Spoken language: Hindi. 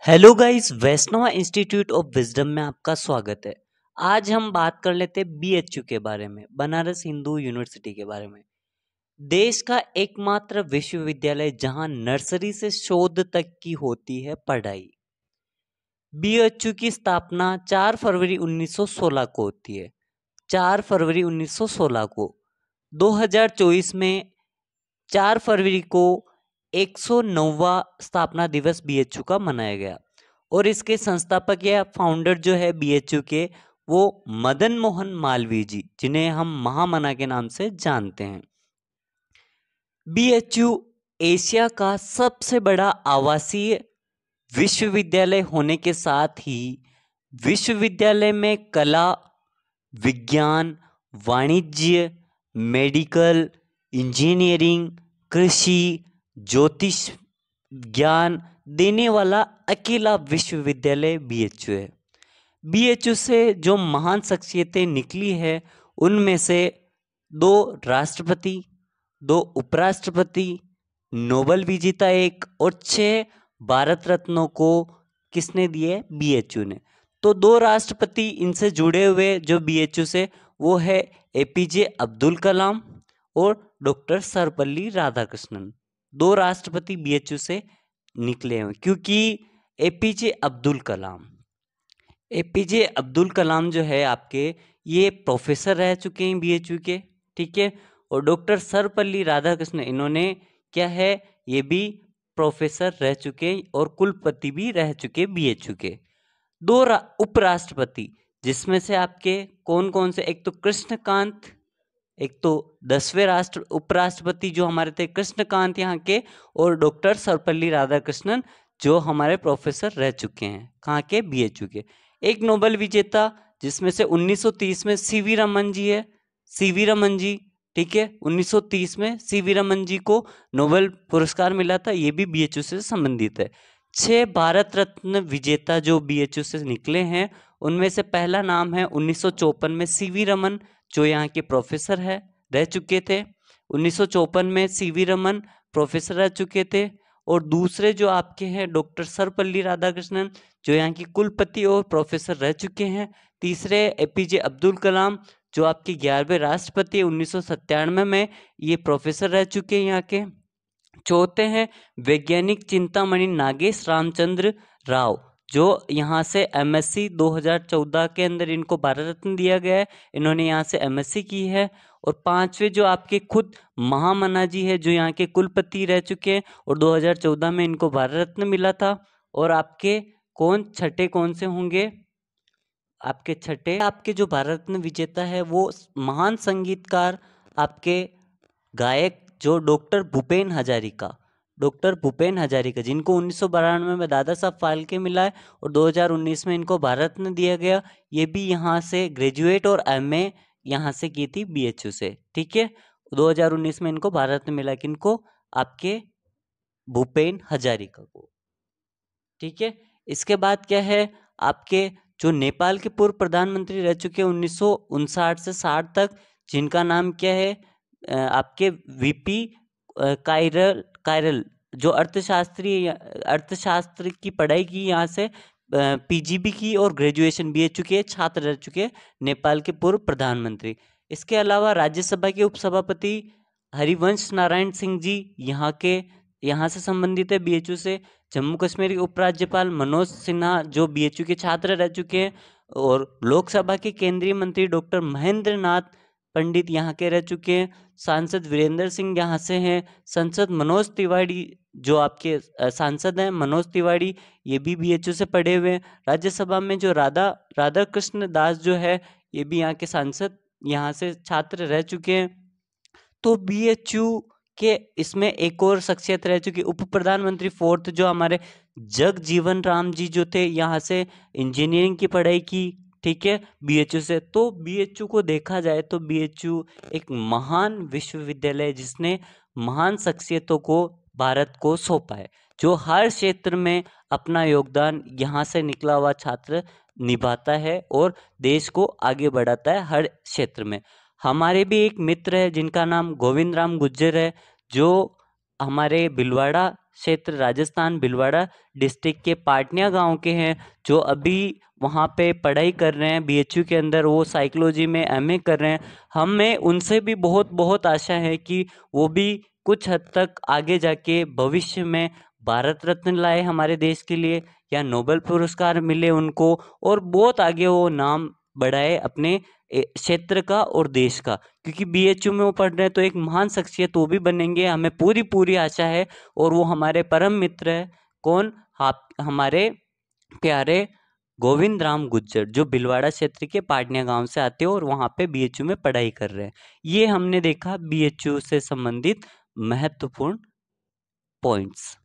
Hello guys, Vaishnava institute of wisdom में आपका स्वागत है। आज हम बात कर लेते हैं बीएचयू के बारे में, बनारस हिंदू यूनिवर्सिटी के बारे में। देश का एकमात्र विश्वविद्यालय जहां नर्सरी से शोध तक की होती है पढ़ाई। बीएचयू की स्थापना 4 फरवरी 1916 को होती है। 4 फरवरी 1916 को 2024 में 4 फरवरी को 109वां स्थापना दिवस बीएचयू का मनाया गया। और इसके संस्थापक या फाउंडर जो है बीएचयू के, वो मदन मोहन मालवीय जी, जिन्हें हम महामना के नाम से जानते हैं। बीएचयू एशिया का सबसे बड़ा आवासीय विश्वविद्यालय होने के साथ ही विश्वविद्यालय में कला, विज्ञान, वाणिज्य, मेडिकल, इंजीनियरिंग, कृषि, ज्योतिष ज्ञान देने वाला अकेला विश्वविद्यालय बीएचयू है। बीएचयू से जो महान शख्सियतें निकली है, उनमें से 2 राष्ट्रपति, 2 उपराष्ट्रपति, नोबेल विजेता 1 और 6 भारत रत्नों को किसने दिए? बीएचयू ने। तो 2 राष्ट्रपति इनसे जुड़े हुए जो बीएचयू से, वो है एपीजे अब्दुल कलाम और डॉक्टर सर्वपल्ली राधाकृष्णन। 2 राष्ट्रपति बीएचयू से निकले हैं, क्योंकि एपीजे अब्दुल कलाम जो है आपके, ये प्रोफेसर रह चुके हैं बीएचयू के, ठीक है। और डॉक्टर सर्वपल्ली राधाकृष्णन, इन्होंने क्या है, ये भी प्रोफेसर रह चुके और कुलपति भी रह चुके बीएचयू के। 2 उपराष्ट्रपति, जिसमें से आपके कौन कौन से, एक तो कृष्णकांत, एक तो 10वें उपराष्ट्रपति जो हमारे थे कृष्णकांत यहाँ के, और डॉक्टर सर्वपल्ली राधाकृष्णन जो हमारे प्रोफेसर रह चुके हैं, कहाँ के? बीएचयू के। एक नोबेल विजेता, जिसमें से 1930 में सीवी रमन जी है, सीवी रमन जी, ठीक है। 1930 में सीवी रमन जी को नोबेल पुरस्कार मिला था, ये भी बीएचयू से संबंधित है। 6 भारत रत्न विजेता जो बीएचयू से निकले हैं, उनमें से पहला नाम है 1954 में सीवी रमन, जो यहाँ के प्रोफेसर है, रह चुके थे। 1954 में सीवी रमन प्रोफेसर रह चुके थे। और दूसरे जो आपके हैं डॉक्टर सर्वपल्ली राधाकृष्णन, जो यहाँ की कुलपति और प्रोफेसर रह चुके हैं। तीसरे एपीजे अब्दुल कलाम, जो आपके 11वें राष्ट्रपति 1997 में, ये प्रोफेसर रह चुके हैं यहाँ के। चौथे हैं वैज्ञानिक चिंतामणि नागेश रामचंद्र राव, जो यहाँ से एमएससी 2014 के अंदर इनको भारत रत्न दिया गया है, इन्होंने यहाँ से एमएससी की है। और 5वें जो आपके खुद महामना जी है, जो यहाँ के कुलपति रह चुके हैं, और 2014 में इनको भारत रत्न मिला था। और आपके छठे कौन से होंगे? आपके छठे, आपके जो भारत रत्न विजेता है, वो महान संगीतकार, आपके गायक, जो डॉक्टर भूपेन हजारिका, जिनको 1992 में दादा साहब फाल्के मिला है, और 2019 में इनको भारत रत्न दिया गया। ये भी यहाँ से ग्रेजुएट और एमए यहाँ से की थी बीएचयू से, ठीक है। 2019 में इनको भारत रत्न मिला, किनको? आपके भूपेन हजारिका को, ठीक है। इसके बाद क्या है, आपके जो नेपाल के पूर्व प्रधानमंत्री रह चुके 1959 से 60 तक, जिनका नाम क्या है, आपके वीपी कायरल, जो अर्थशास्त्र की पढ़ाई की, यहाँ से पीजीबी की और ग्रेजुएशन बीएचयू के छात्र रह चुके नेपाल के पूर्व प्रधानमंत्री। इसके अलावा राज्यसभा के उपसभापति हरिवंश नारायण सिंह जी यहाँ से संबंधित है बीएचयू से। जम्मू कश्मीर के उपराज्यपाल मनोज सिन्हा, जो बीएचयू के छात्र रह चुके हैं। और लोकसभा के केंद्रीय मंत्री डॉक्टर महेंद्र नाथ पंडित यहाँ के रह चुके हैं। सांसद वीरेंद्र सिंह यहाँ से हैं। संसद मनोज तिवारी, जो आपके सांसद हैं मनोज तिवारी, ये भी बीएचयू से पढ़े हुए हैं। राज्यसभा में जो राधा कृष्ण दास जो है, ये भी यहाँ के सांसद, यहाँ से छात्र रह चुके हैं। तो बीएचयू के इसमें एक और शख्सियत रह चुकी, उप प्रधानमंत्री 4th, जो हमारे जगजीवन राम जी, जो थे, यहाँ से इंजीनियरिंग की पढ़ाई की, ठीक है, बीएचयू से। तो बीएचयू को देखा जाए तो बीएचयू एक महान विश्वविद्यालय है, जिसने महान शख्सियतों को भारत को सौंपा है, जो हर क्षेत्र में अपना योगदान यहाँ से निकला हुआ छात्र निभाता है और देश को आगे बढ़ाता है हर क्षेत्र में। हमारे भी एक मित्र है, जिनका नाम गोविंद राम गुज्जर है, जो हमारे भिलवाड़ा क्षेत्र राजस्थान भीलवाड़ा डिस्ट्रिक्ट के पाटनिया गांव के हैं, जो अभी वहाँ पे पढ़ाई कर रहे हैं बीएचयू के अंदर, वो साइकोलॉजी में एमए कर रहे हैं। हमें उनसे भी बहुत बहुत आशा है कि वो भी कुछ हद तक आगे जाके भविष्य में भारत रत्न लाए हमारे देश के लिए, या नोबेल पुरस्कार मिले उनको, और बहुत आगे वो नाम बढ़ाए अपने क्षेत्र का और देश का। क्योंकि बीएचयू में वो पढ़ रहे हैं तो एक महान शख्सियत वो भी बनेंगे, हमें पूरी पूरी आशा है। और वो हमारे परम मित्र है, कौन? हमारे प्यारे गोविंद राम गुज्जर, जो भिलवाड़ा क्षेत्र के पाटनिया गांव से आते हैं और वहाँ पे बीएचयू में पढ़ाई कर रहे हैं। ये हमने देखा बीएचयू से संबंधित महत्वपूर्ण पॉइंट्स।